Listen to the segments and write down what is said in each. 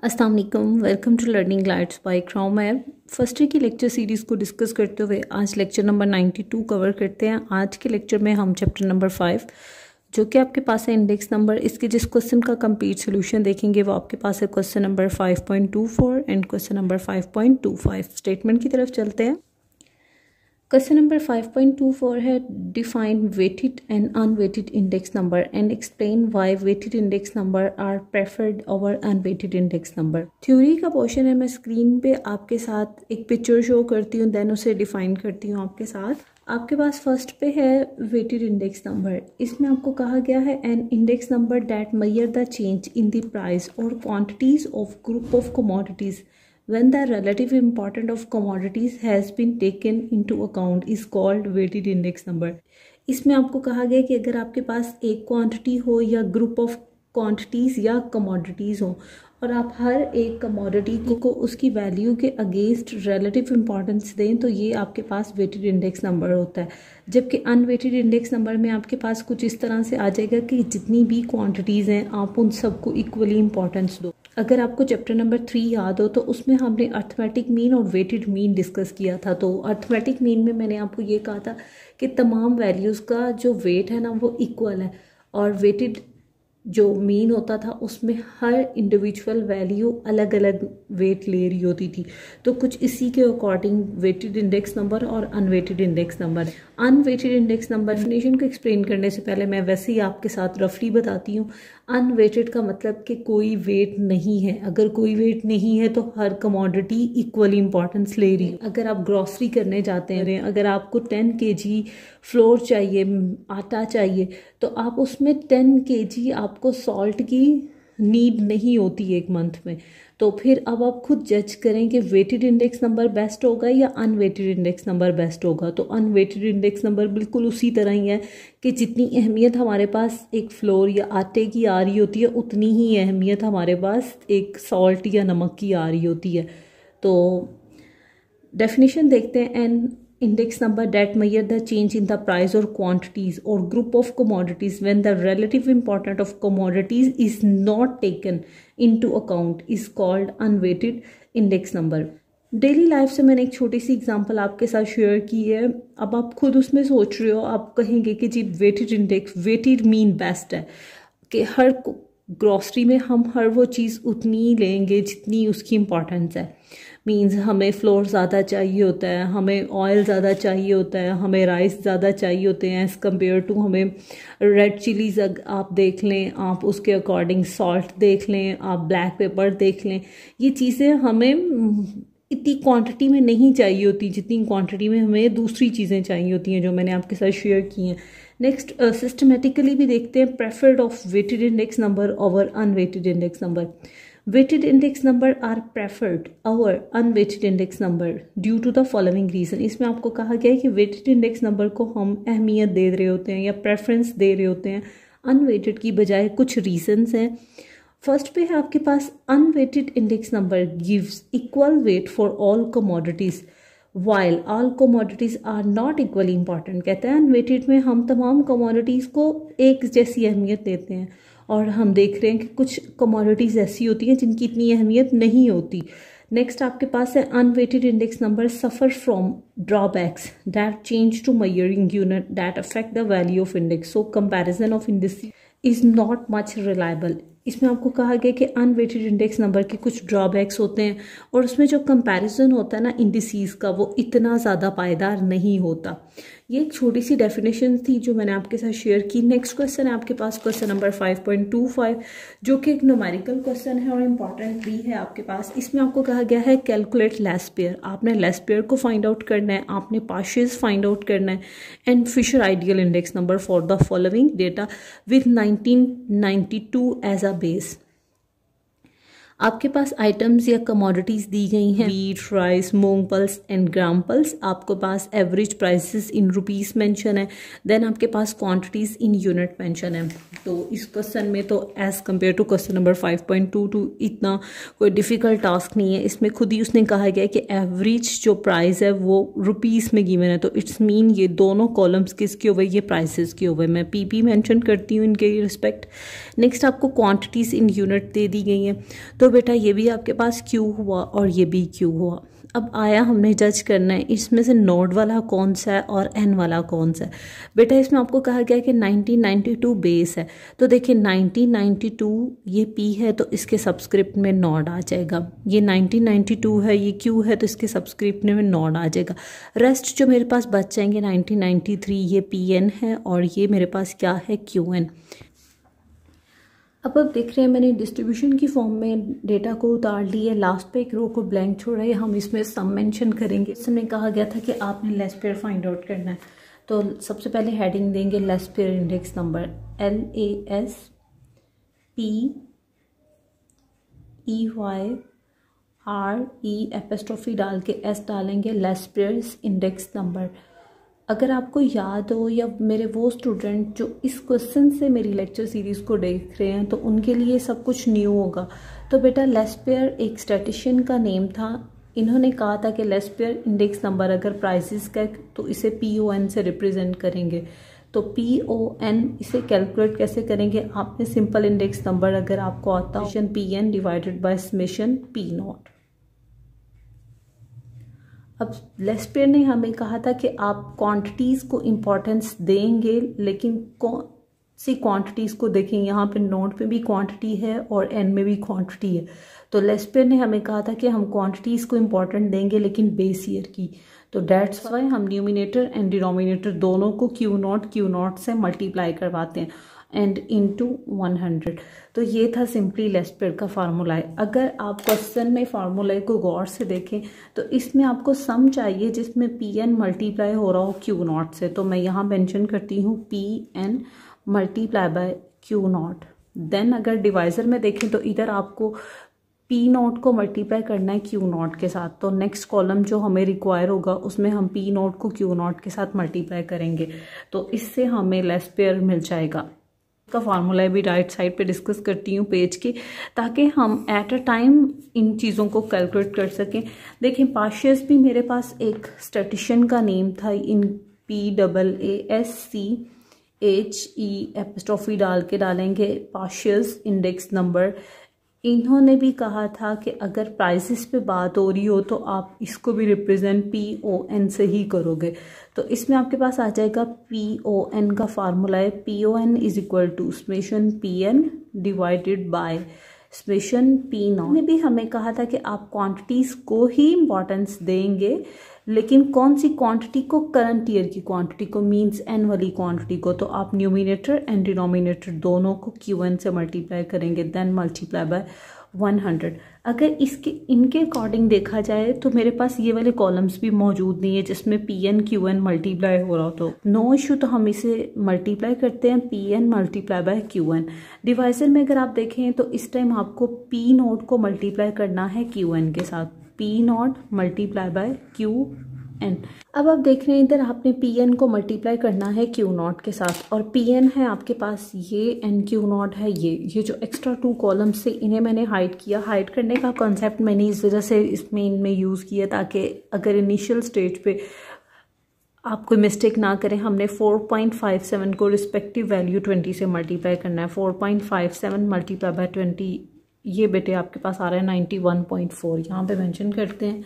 अस्सलाम वालेकुम, welcome to learning glides by Kraum app. First year की लेक्चर सीरीज़ को डिस्कस करते हुए आज लेक्चर नंबर 92 कवर करते हैं। आज के लेक्चर में हम चैप्टर नंबर 5 जो कि आपके पास है इंडेक्स नंबर, इसके जिस क्वेश्चन का कंप्लीट सोल्यूशन देखेंगे वो आपके पास है question number 5.24 and question number 5.25। Statement की तरफ चलते हैं। क्वेश्चन नंबर 5.24 है define weighted and unweighted index number and explain why weighted index number are preferred over unweighted index number. Theory का पोर्शन है, मैं स्क्रीन पे आपके साथ एक पिक्चर शो करती हूँ, देन उसे डिफाइन करती हूँ आपके साथ। आपके पास फर्स्ट पे है वेटेड इंडेक्स नंबर। इसमें आपको कहा गया है an index number that measure the change in the price और quantities of group of commodities when the relative importance of commodities has been taken into account is called weighted index number। इसमें आपको कहा गया कि अगर आपके पास एक quantity हो या ग्रुप ऑफ क्वांटिटीज़ या कमोडिटीज़ हो और आप हर एक कमोडिटी को उसकी वैल्यू के अगेंस्ट रिलेटिव इंपॉर्टेंस दें तो ये आपके पास वेटेड इंडेक्स नंबर होता है। जबकि अनवेटेड इंडेक्स नंबर में आपके पास कुछ इस तरह से आ जाएगा कि जितनी भी क्वांटिटीज़ हैं आप उन सबको इक्वली इंपॉर्टेंस दो। अगर आपको चैप्टर नंबर 3 याद हो तो उसमें हमने अर्थमेटिक मीन और वेटेड मीन डिस्कस किया था। तो अर्थमेटिक मीन में मैंने आपको ये कहा था कि तमाम वैल्यूज़ का जो वेट है ना वो इक्वल है, और वेटेड जो मीन होता था उसमें हर इंडिविजुअल वैल्यू अलग अलग वेट ले रही होती थी। तो कुछ इसी के अकॉर्डिंग वेटेड इंडेक्स नंबर और unweighted index number. Unweighted index number definition को एक्सप्लेन करने से पहले मैं वैसे ही आपके साथ रफली बताती हूँ। अनवेटेड का मतलब कि कोई वेट नहीं है। अगर कोई वेट नहीं है तो हर कमोडिटी इक्वली इंपॉर्टेंस ले रही है। अगर आप ग्रॉसरी करने जाते हैं, अगर आपको 10 kg फ्लोर चाहिए, आटा चाहिए, तो आप उसमें 10 kg आपको सॉल्ट की नीड नहीं होती एक मंथ में। तो फिर अब आप खुद जज करें कि वेटेड इंडेक्स नंबर बेस्ट होगा या अनवेटेड इंडेक्स नंबर बेस्ट होगा। तो अनवेटेड इंडेक्स नंबर बिल्कुल उसी तरह ही है कि जितनी अहमियत हमारे पास एक फ्लोर या आटे की आ रही होती है उतनी ही अहमियत हमारे पास एक सॉल्ट या नमक की आ रही होती है। तो डेफिनेशन देखते हैं। An index number that measure the change in the price or quantities or group of commodities when the relative importance of commodities is not taken into account is called unweighted index number। Daily life से मैंने एक छोटी सी example आपके साथ share की है। अब आप खुद उसमें सोच रहे हो, आप कहेंगे कि जी weighted index, weighted mean best है कि हर ग्रॉसरी में हम हर वो चीज़ उतनी लेंगे जितनी उसकी इम्पोर्टेंस है। मीन्स हमें फ्लोर ज़्यादा चाहिए होता है, हमें ऑयल ज़्यादा चाहिए होता है, हमें राइस ज़्यादा चाहिए होते हैं एज़ कम्पेयर टू हमें रेड चिलीज़ आप देख लें, आप उसके अकॉर्डिंग सॉल्ट देख लें, आप ब्लैक पेपर देख लें। ये चीज़ें हमें इतनी क्वांटिटी में नहीं चाहिए होती जितनी क्वांटिटी में हमें दूसरी चीज़ें चाहिए होती हैं जो मैंने आपके साथ शेयर की हैं। नेक्स्ट सिस्टमेटिकली भी देखते हैं preferred of weighted index number over unweighted index number. Weighted index number are preferred over unweighted index number due to the following reason। इसमें आपको कहा गया है कि weighted index number को हम अहमियत दे रहे होते हैं या प्रेफरेंस दे रहे होते हैं unweighted की बजाय। कुछ रीजंस हैं। फर्स्ट पे है आपके पास unweighted index number gives equal weight for all commodities while all commodities are not equally important। कहते हैं unweighted में हम तमाम commodities को एक जैसी अहमियत देते हैं, और हम देख रहे हैं कि कुछ कमोडिटीज़ ऐसी होती हैं जिनकी इतनी अहमियत नहीं होती। नेक्स्ट आपके पास है unweighted index number suffer from drawbacks that change to measuring unit that affect the value of index, so comparison of index is not much reliable. इसमें आपको कहा गया कि अनवेटेड इंडेक्स नंबर के कुछ ड्रॉबैक्स होते हैं और उसमें जो कंपैरिजन होता है ना इंडिसेस का वो इतना ज़्यादा पायदार नहीं होता। ये एक छोटी सी डेफिनेशन थी जो मैंने आपके साथ शेयर की। नेक्स्ट क्वेश्चन है आपके पास क्वेश्चन नंबर 5.25 जो कि एक न्यूमेरिकल क्वेश्चन है और इम्पॉर्टेंट भी है आपके पास। इसमें आपको कहा गया है कैलकुलेट लेस पेयर। आपने लेस पेयर को फाइंड आउट करना है, आपने पार्शियल्स फाइंड आउट करना है and Fisher ideal index number for the following data with 1992 as a base. आपके पास आइटम्स या कमोडिटीज़ दी गई हैं, wheat, rice, moong pulse and gram pulse. आपके पास average prices in rupees mention है, देन आपके पास क्वांटिटीज़ इन यूनिट मेंशन है। तो इस क्वेश्चन में तो as compare to question number 5.22 इतना कोई डिफ़िकल्ट टास्क नहीं है। इसमें खुद ही उसने कहा गया कि एवरेज जो प्राइस है वो रुपीस में गिवन है, तो इट्स मीन ये दोनों कॉलम्स किसके हुए, ये प्राइसेस के हुए। मैं पीपी मेंशन करती हूँ इनके रिस्पेक्ट। नेक्स्ट आपको क्वांटिटीज़ इन यूनिट दे दी गई हैं। तो तो बेटा ये भी आपके पास Q हुआ और ये भी Q हुआ। अब आया हमने जज करना है इसमें से नोड वाला कौन सा है और एन वाला कौन सा है। बेटा इसमें आपको कहा गया कि 1992 बेस है, तो देखिए 1992 ये P है तो इसके सबस्क्रिप्ट में नोड आ जाएगा। ये 1992 है, ये Q है तो इसके सबस्क्रिप्ट में नोड आ जाएगा। रेस्ट जो मेरे पास बच जाएंगे 1993 ये PN है और ये मेरे पास क्या है QN। अब देख रहे हैं मैंने डिस्ट्रीब्यूशन की फॉर्म में डेटा को उतार लिया, लास्ट पे एक रो को ब्लैंक छोड़ा है, हम इसमें सम मेंशन करेंगे। इसमें कहा गया था कि आपने लेस पेयर फाइंड आउट करना है, तो सबसे पहले हेडिंग देंगे less pair index number LASPERE डाल के S डालेंगे लेस पेयर इंडेक्स नंबर। अगर आपको याद हो या मेरे वो स्टूडेंट जो इस क्वेश्चन से मेरी लेक्चर सीरीज़ को देख रहे हैं तो उनके लिए सब कुछ न्यू होगा। तो बेटा लेस पेयर एक स्टैटिशियन का नेम था, इन्होंने कहा था कि लेस पेयर इंडेक्स नंबर अगर प्राइसेस का तो इसे PON से रिप्रेजेंट करेंगे। तो PON इसे कैलकुलेट कैसे करेंगे, आपने सिंपल इंडेक्स नंबर अगर आपको आता है PN divided by summation P0। अब लेस पेयर ने हमें कहा था कि आप क्वांटिटीज़ को इम्पोर्टेंस देंगे, लेकिन कौन सी क्वांटिटीज़ को देखें। यहाँ पे नोड पे भी क्वांटिटी है और एन में भी क्वांटिटी है, तो लेस पेयर ने हमें कहा था कि हम क्वांटिटीज़ को इम्पोर्टेंट देंगे लेकिन बेस ईयर की। तो डेट्स वाई हम न्यूमिनेटर एंड डिनोमिनेटर दोनों को Q0 से मल्टीप्लाई करवाते हैं एंड इनटू 100। तो ये था सिंपली लेस पेयर का फार्मूला है। अगर आप क्वेश्चन में फार्मूले को गौर से देखें तो इसमें आपको सम चाहिए जिसमें PN मल्टीप्लाई हो रहा हो Q0 से, तो मैं यहाँ मेंशन करती हूँ PN multiply by Q0। Then अगर डिवाइजर में देखें तो इधर आपको P0 को मल्टीप्लाई करना है Q0 के साथ, तो नेक्स्ट कॉलम जो हमें रिक्वायर होगा उसमें हम P0 को Q0 के साथ मल्टीप्लाई करेंगे, तो इससे हमें लेस पेयर मिल जाएगा। का फार्मूला भी राइट साइड पे डिस्कस करती हूँ पेज की, ताकि हम एट अ टाइम इन चीज़ों को कैलकुलेट कर सकें। देखें पार्शियस भी मेरे पास एक स्टैटिशियन का नेम था, इन PAASCHE डाल के डालेंगे पार्शियस इंडेक्स नंबर। इन्होंने भी कहा था कि अगर प्राइसेस पे बात हो रही हो तो आप इसको भी रिप्रेजेंट PON से ही करोगे, तो इसमें आपके पास आ जाएगा PON का फार्मूला है PON is equal to summation PN divided by summation P0। ने भी हमें कहा था कि आप क्वांटिटीज़ को ही इम्पोर्टेंस देंगे, लेकिन कौन सी क्वांटिटी को, करंट ईयर की क्वांटिटी को, मींस एन वाली क्वांटिटी को। तो आप न्यूमिनेटर एंड डिनोमिनेटर दोनों को QN से मल्टीप्लाई करेंगे, देन मल्टीप्लाई बाय 100। अगर इसके इनके अकॉर्डिंग देखा जाए तो मेरे पास ये वाले कॉलम्स भी मौजूद नहीं है जिसमें PN QN मल्टीप्लाई हो रहा हो, तो नो इशू, तो हम इसे मल्टीप्लाई करते हैं PN multiply bye QN। Divisor में अगर आप देखें तो इस टाइम आपको P0 को मल्टीप्लाई करना है QN के साथ, P0 मल्टीप्लाई बाय QN। अब आप देख रहे हैं इधर आपने PN को मल्टीप्लाई करना है Q0 के साथ, और PN है आपके पास ये एंड Q0 है ये जो एक्स्ट्रा 2 कॉलम्स से इन्हें मैंने हाइड किया। हाइड करने का कॉन्सेप्ट मैंने इस वजह से इसमें इनमें यूज़ किया ताकि अगर इनिशियल स्टेज पे आप कोई मिस्टेक ना करें। हमने 4.57 को रिस्पेक्टिव वैल्यू 20 से मल्टीप्लाई करना है। 4.57 मल्टीप्लाई बाय 20, ये बेटे आपके पास आ रहा है 91.4, यहाँ पे मेंशन करते हैं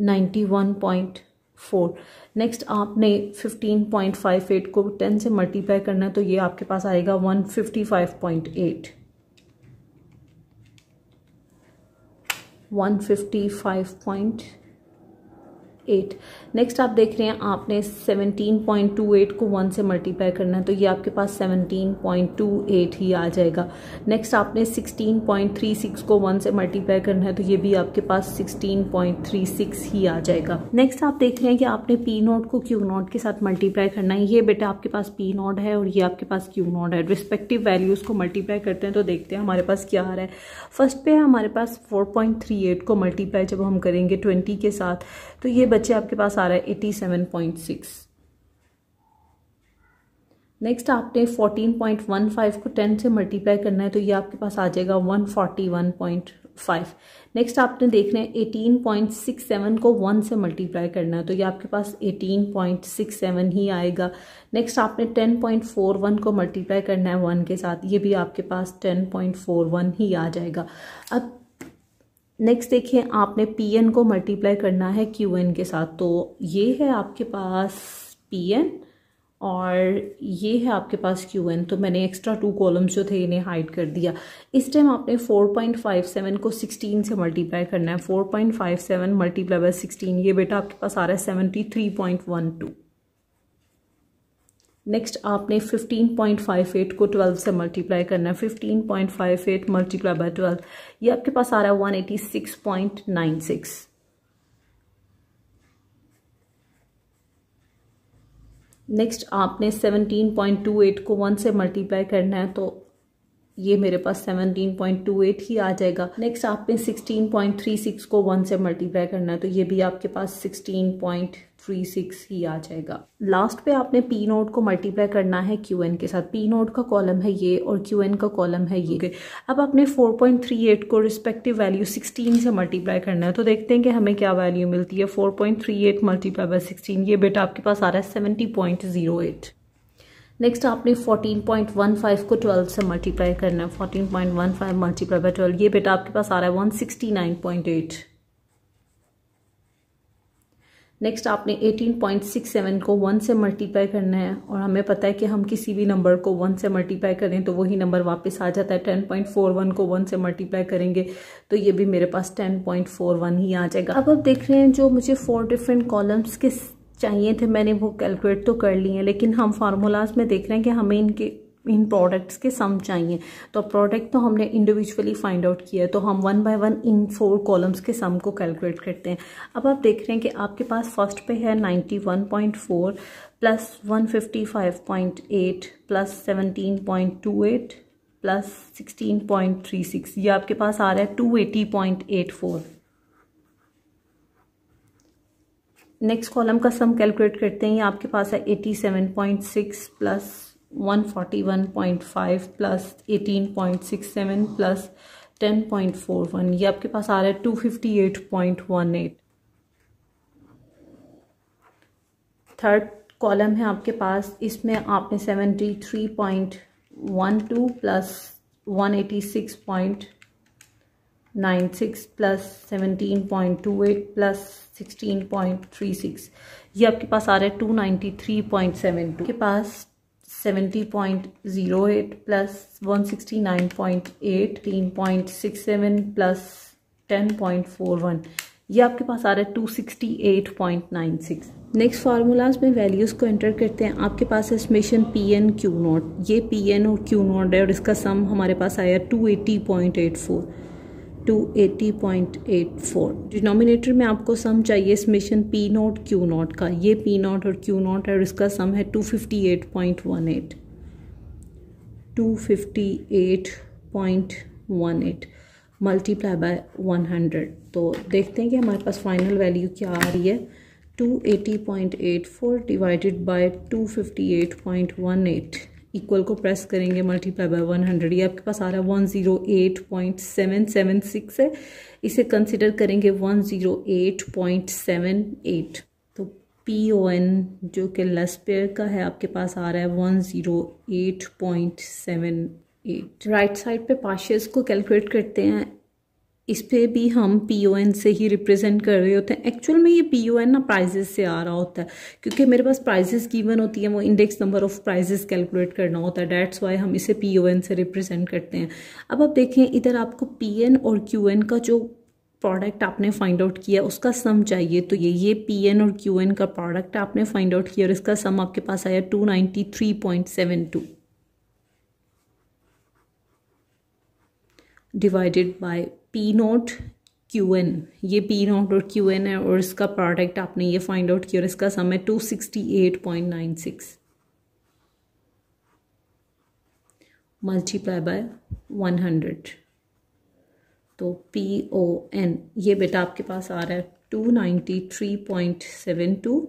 91.4। नेक्स्ट आपने 15.58 को 10 से मल्टीप्लाई करना है, तो ये आपके पास आएगा 155.8। 155.8। नेक्स्ट आप देख रहे हैं आपने 17.28 को 1 से मल्टीप्लाई करना है, तो ये आपके पास 17.28 ही आ जाएगा। नेक्स्ट आपने 16.36 को 1 से मल्टीप्लाई करना है, तो ये भी आपके पास 16.36 ही आ जाएगा। नेक्स्ट आप देख रहे हैं कि आपने P0 को Q0 के साथ मल्टीप्लाई करना है। ये बेटा आपके पास P0 है और ये आपके पास Q0 है। रिस्पेक्टिव वैल्यूज़ को मल्टीप्लाई करते हैं तो देखते हैं हमारे पास क्या आ रहा है। फर्स्ट पे हमारे पास 4.38 को मल्टीप्लाई जब हम करेंगे 20 के साथ, तो ये बच्चे आपके पास आ रहा है 87.6। नेक्स्ट आपने 14.15 को 10 से मल्टीप्लाई करना है, तो ये आपके पास आ जाएगा 141.5। नेक्स्ट आपने देखना है 18.67 को 1 से मल्टीप्लाई करना है, तो ये आपके पास 18.67 ही आएगा। नेक्स्ट आपने 10.41 को मल्टीप्लाई करना है 1 के साथ, ये भी आपके पास 10.41 ही आ जाएगा। अब नेक्स्ट देखिए, आपने पी एन को मल्टीप्लाई करना है क्यू एन के साथ। तो ये है आपके पास पी एन और ये है आपके पास क्यू एन। तो मैंने एक्स्ट्रा 2 कॉलम्स जो थे इन्हें हाइड कर दिया। इस टाइम आपने 4.57 को 16 से मल्टीप्लाई करना है। 4.57 मल्टीप्लाई बाय 16, ये बेटा आपके पास आ रहा है 73.12। नेक्स्ट आपने 15.58 को 12 से मल्टीप्लाई करना है। 15.58 मल्टीप्लाई बाय 12, ये आपके पास आ रहा है 186.96। नेक्स्ट आपने 17.28 को 1 से मल्टीप्लाई करना है, तो ये मेरे पास 17.28 ही आ जाएगा। नेक्स्ट आपने 16.36 को 1 से मल्टीप्लाई करना है, तो ये भी आपके पास 16.36 ही आ जाएगा। लास्ट पे आपने पी नोट को मल्टीप्लाई करना है क्यू एन के साथ। पी नोट का कॉलम है ये और क्यू एन का कॉलम है ये। अब आपने 4.38 को रिस्पेक्टिव वैल्यू 16 से मल्टीप्लाई करना है, तो देखते हैं कि हमें क्या वैल्यू मिलती है। 4.38 मल्टीप्लाई बाय 16, ये बेटा आपके पास आ रहा है 70.08। नेक्स्ट आपने 14.15 को 12 से मल्टीप्लाई करना है। 14.15 मल्टीप्लाई बाय 12, ये बेटा आपके पास आ रहा है 169.8। नेक्स्ट आपने 18.67 को 1 से मल्टीप्लाई करना है और हमें पता है कि हम किसी भी नंबर को 1 से मल्टीप्लाई करें तो वही नंबर वापस आ जाता है। 10.41 को 1 से मल्टीप्लाई करेंगे तो ये भी मेरे पास 10.41 ही आ जाएगा। अब आप देख रहे हैं जो मुझे 4 डिफरेंट कॉलम्स के चाहिए थे, मैंने वो कैलकुलेट तो कर लिए हैं, लेकिन हम फार्मूलाज में देख रहे हैं कि हमें इन प्रोडक्ट्स के सम चाहिए। तो प्रोडक्ट तो हमने इंडिविजुअली फाइंड आउट किया है, तो हम 1 बाय 1 इन 4 कॉलम्स के सम को कैलकुलेट करते हैं। अब आप देख रहे हैं कि आपके पास फर्स्ट पे है 91.4 प्लस 155.8 प्लस 17.28 प्लस 16.36, ये आपके पास आ रहा है 280.84। नेक्स्ट कॉलम का सम कैलकुलेट करते हैं। ये आपके पास है 87.6 प्लस 141.5 प्लस 18.67 प्लस 10.41, ये आपके पास आ रहा है 258.18। थर्ड कॉलम है आपके पास, इसमें आपने 73.12 प्लस 186.96 प्लस 17.28 प्लस 16.36, ये आपके पास आ रहा है 293.72 के पास 70.08 प्लस 169.8 13.67 प्लस 10.41, ये आपके पास आ रहा है 268.96। नेक्स्ट फार्मूलाज में वैल्यूज़ को एंटर करते हैं। आपके पास है summation P N Q naught, ये पी एन और क्यू नॉट है और इसका सम हमारे पास आया 280.84। 280.84 डिनोमिनेटर में आपको सम चाहिए summation P not Q not का। ये पी नॉट और क्यू नॉट है और इसका सम है 258.18। 258.18 मल्टीप्लाई बाय 100, तो देखते हैं कि हमारे पास फाइनल वैल्यू क्या आ रही है। 280.84 डिवाइडेड बाय 258.18 इक्वल को प्रेस करेंगे मल्टीप्लाई बाय 100, ये आपके पास आ रहा है 108.776 है। इसे कंसिडर करेंगे 108.78, तो PON जो कि लेस पेयर का है आपके पास आ रहा है 108.78। राइट साइड पे पार्शियल्स को कैलकुलेट करते हैं। इस पे भी हम PON से ही रिप्रेजेंट कर रहे होते हैं। एक्चुअल में ये PON ना प्राइजेस से आ रहा होता है, क्योंकि मेरे पास प्राइजेस गिवन होती है, वो index number of prices calculate करना होता है। डेट्स वाई हम इसे PON से रिप्रेजेंट करते हैं। अब आप देखें इधर आपको PN और QN का जो प्रोडक्ट आपने फाइंड आउट किया उसका सम चाहिए। तो ये PN और QN का प्रोडक्ट आपने फाइंड आउट किया और इसका सम आपके पास आया 293.72 divided by P naught Q N. ये पी नोट और क्यू एन है और इसका प्रोडक्ट आपने ये फाइंड आउट किया और इसका सम है 268.96 मल्टीप्लाई बाय 100। तो PON ये बेटा आपके पास आ रहा है 293.72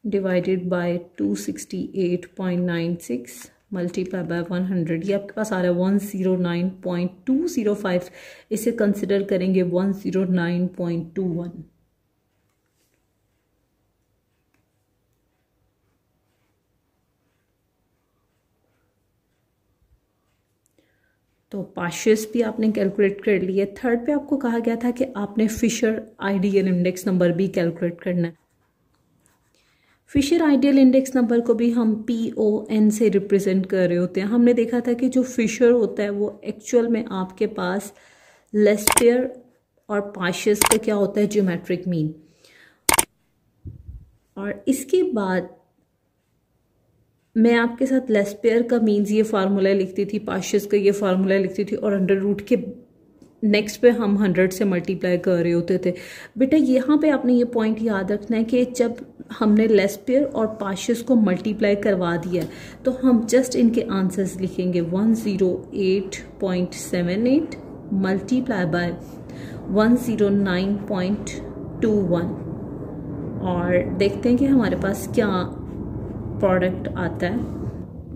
डिवाइडेड बाय 268.96 मल्टीप्लाई बाय 100, ये आपके पास आ रहा है 109.205। इसे कंसिडर करेंगे 109.21। तो पार्शियस भी आपने कैलकुलेट कर लिए। थर्ड पे आपको कहा गया था कि आपने फिशर आइडियल इंडेक्स नंबर भी कैलकुलेट करना है। फिशर आइडियल इंडेक्स नंबर को भी हम PON से रिप्रेजेंट कर रहे होते हैं। हमने देखा था कि जो फिशर होता है वो एक्चुअल में आपके पास लेस्पेयर और पार्शियस का क्या होता है, ज्योमेट्रिक मीन। और इसके बाद मैं आपके साथ लेस्पेयर का मीन्स ये फार्मूला लिखती थी, पार्शियस का ये फार्मूला लिखती थी, और अंडर रूट के नेक्स्ट पे हम 100 से मल्टीप्लाई कर रहे होते थे। बेटा यहाँ पे आपने ये पॉइंट याद रखना है कि जब हमने लेस्पेयर और पार्शियस को मल्टीप्लाई करवा दिया तो हम जस्ट इनके आंसर्स लिखेंगे 108.78 मल्टीप्लाई बाय 109.21 और देखते हैं कि हमारे पास क्या प्रोडक्ट आता है।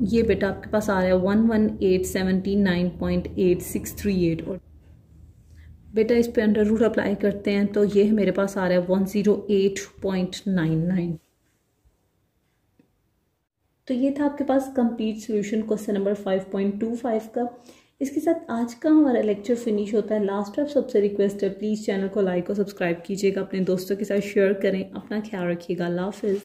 ये बेटा आपके पास आ रहा है 11879.8638 और बेटा इस पे अंडर रूट अप्लाई करते हैं तो ये मेरे पास आ रहा है 108.99। तो ये था आपके पास कंप्लीट सॉल्यूशन क्वेश्चन नंबर 5.25 का। इसके साथ आज का हमारा लेक्चर फिनिश होता है। लास्ट आप सबसे रिक्वेस्ट है, प्लीज़ चैनल को लाइक और सब्सक्राइब कीजिएगा, अपने दोस्तों के साथ शेयर करें। अपना ख्याल रखिएगा। अल्लाह हाफिज़।